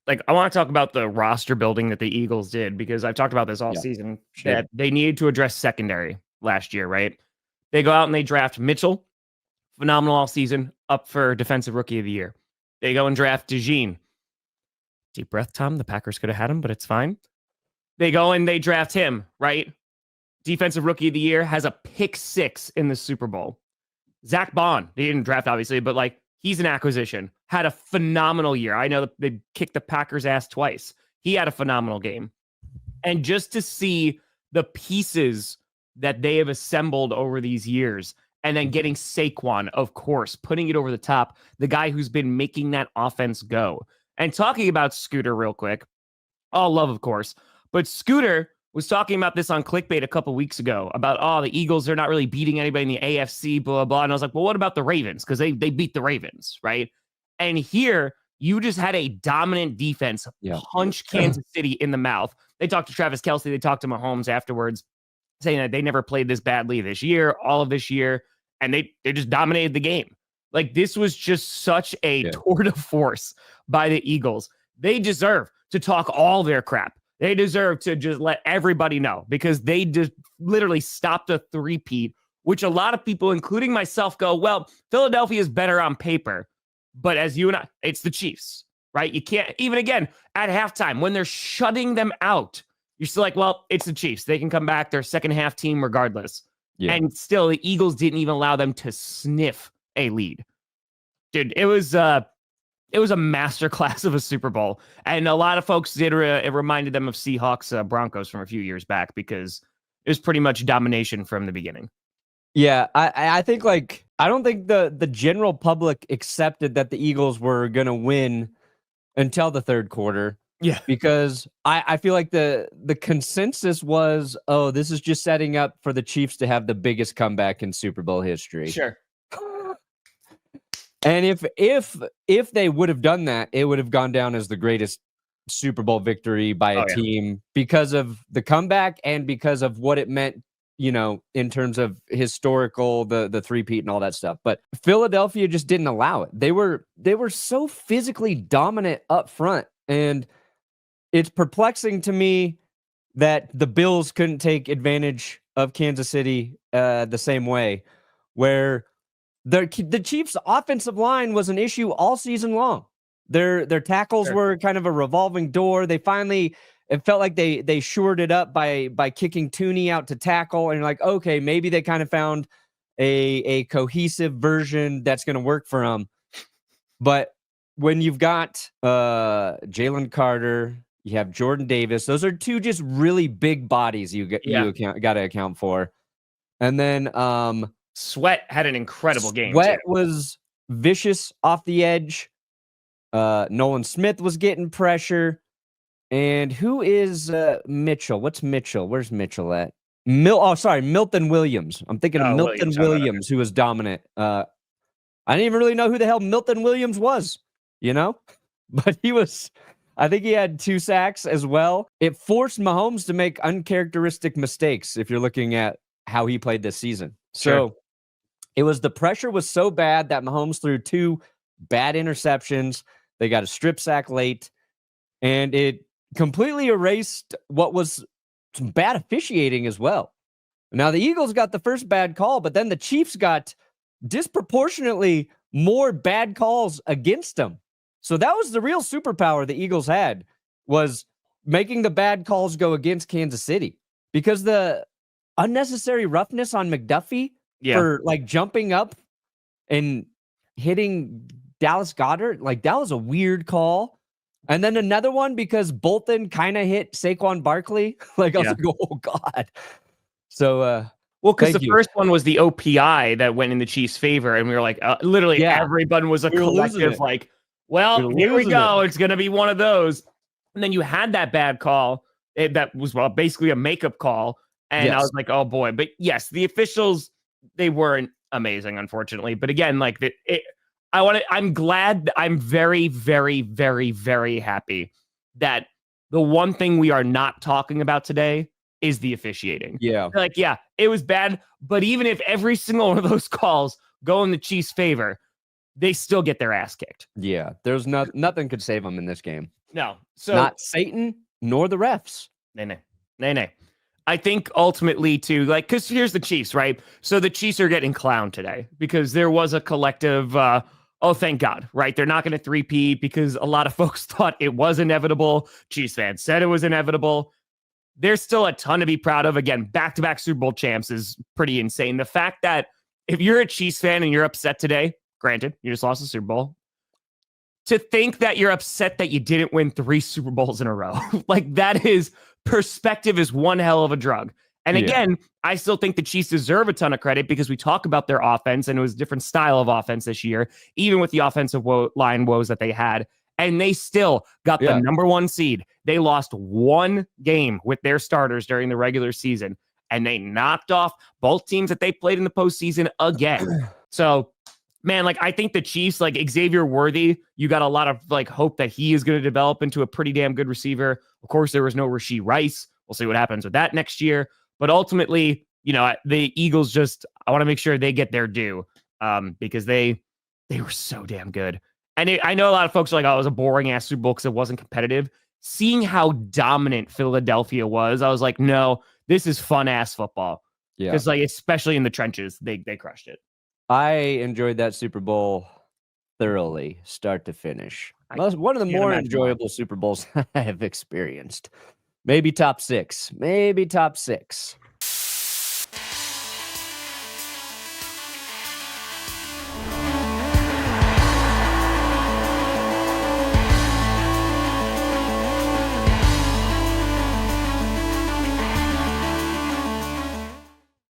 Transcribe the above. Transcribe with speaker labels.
Speaker 1: like I want to talk about the roster building that the Eagles did because I've talked about this all season that they needed to address secondary last year, right? They go out and they draft Mitchell, phenomenal all season, up for defensive rookie of the year. They go and draft DeJean. Deep breath, Tom. The Packers could have had him, but it's fine. They go and they draft him, right? Defensive rookie of the year, has a pick 6 in the Super Bowl. Zach Bond, they didn't draft obviously, but like he's an acquisition, had a phenomenal year. I know they kicked the Packers' ass twice. He had a phenomenal game. And just to see the pieces that they have assembled over these years, and then getting Saquon, of course, putting it over the top, the guy who's been making that offense go. And talking about Scooter real quick, all love, of course, but Scooter was talking about this on Clickbait a couple weeks ago about, the Eagles, they're not really beating anybody in the AFC, blah, blah. And I was like, well, what about the Ravens? Because they beat the Ravens, right? And here, you just had a dominant defense punch Kansas City in the mouth. They talked to Travis Kelce. They talked to Mahomes afterwards, saying that they never played this badly this year, all of this year, and they just dominated the game. Like, this was just such a tour de force by the Eagles. They deserve to talk all their crap. They deserve to just let everybody know because they just literally stopped a three-peat, which a lot of people, including myself, go, well, Philadelphia is better on paper. But as you and I, it's the Chiefs, right? You can't, even again, at halftime, when they're shutting them out, you're still like, well, it's the Chiefs. They can come back. They're a second half team regardless. Yeah. And still, the Eagles didn't even allow them to sniff a lead. Dude, it was a masterclass of a Super Bowl. And a lot of folks did, it reminded them of Seahawks Broncos from a few years back because it was pretty much domination from the beginning.
Speaker 2: Yeah, I think I don't think the general public accepted that the Eagles were going to win until the third quarter.
Speaker 1: Yeah.
Speaker 2: Because I feel like the consensus was, this is just setting up for the Chiefs to have the biggest comeback in Super Bowl history.
Speaker 1: Sure.
Speaker 2: And if they would have done that, it would have gone down as the greatest Super Bowl victory by a team because of the comeback and because of what it meant, in terms of historical, the three-peat and all that stuff. But Philadelphia just didn't allow it. They were so physically dominant up front. And it's perplexing to me that the Bills couldn't take advantage of Kansas City the same way, where the Chiefs' offensive line was an issue all season long. Their tackles were kind of a revolving door. They finally, it felt like they shored it up by kicking Tooney out to tackle, and you're like, okay, maybe they kind of found a cohesive version that's going to work for them. But when you've got Jalen Carter, you have Jordan Davis. Those are two just really big bodies you got to account for. And then
Speaker 1: Sweat had an incredible game.
Speaker 2: Sweat was vicious off the edge. Nolan Smith was getting pressure. And who is Mitchell? What's Mitchell? Where's Mitchell at? Milton Williams. I'm thinking of Milton Williams, who was dominant. I didn't even really know who the hell Milton Williams was, but he was, I think he had 2 sacks as well. It forced Mahomes to make uncharacteristic mistakes if you're looking at how he played this season. So the pressure was so bad that Mahomes threw 2 bad interceptions. They got a strip sack late, and it completely erased what was some bad officiating as well. Now, the Eagles got the first bad call, but then the Chiefs got disproportionately more bad calls against them. So that was the real superpower the Eagles had, was making the bad calls go against Kansas City, because the unnecessary roughness on McDuffie for jumping up and hitting Dallas Goedert, that was a weird call. And then another one because Bolton kind of hit Saquon Barkley. I was like, oh God. So,
Speaker 1: because the first one was the OPI that went in the Chiefs' favor, and we were like, literally everyone was a collective like, well, here we go. It's going to be one of those. And then you had that bad call that was basically a makeup call, and I was like, oh boy. But yes, the officials, they weren't amazing, unfortunately. But again, I'm glad. I'm very, very, very, very happy that the one thing we are not talking about today is the officiating.
Speaker 2: Yeah.
Speaker 1: It was bad, but even if every single one of those calls go in the Chiefs' favor, they still get their ass kicked.
Speaker 2: Yeah, there's nothing could save them in this game.
Speaker 1: No. So
Speaker 2: not Satan nor the refs.
Speaker 1: nay. I think ultimately too, like, because here's the Chiefs, right? So the Chiefs are getting clowned today because there was a collective, oh, thank God, right? They're not going to three-peat because a lot of folks thought it was inevitable. Chiefs fans said it was inevitable. There's still a ton to be proud of. Again, back-to-back Super Bowl champs is pretty insane. The fact that if you're a Chiefs fan and you're upset today, granted, you just lost the Super Bowl, to think that you're upset that you didn't win 3 Super Bowls in a row, like that is perspective is one hell of a drug. And again, I still think the Chiefs deserve a ton of credit because we talk about their offense and it was a different style of offense this year, even with the offensive line woes that they had. And they still got the number 1 seed. They lost 1 game with their starters during the regular season, and they knocked off both teams that they played in the postseason again. So, man, like I think the Chiefs, like Xavier Worthy, you got a lot of like hope that he is going to develop into a pretty damn good receiver. Of course, there was no Rashee Rice. We'll see what happens with that next year. But ultimately, you know, the Eagles I want to make sure they get their due because they were so damn good. And I know a lot of folks are like, oh, it was a boring ass Super Bowl because it wasn't competitive. Seeing how dominant Philadelphia was, I was like, no, this is fun ass football. Yeah. Because like, especially in the trenches, they crushed it.
Speaker 2: I enjoyed that Super Bowl thoroughly, start to finish. One of the more enjoyable Super Bowls I have experienced. Maybe top 6.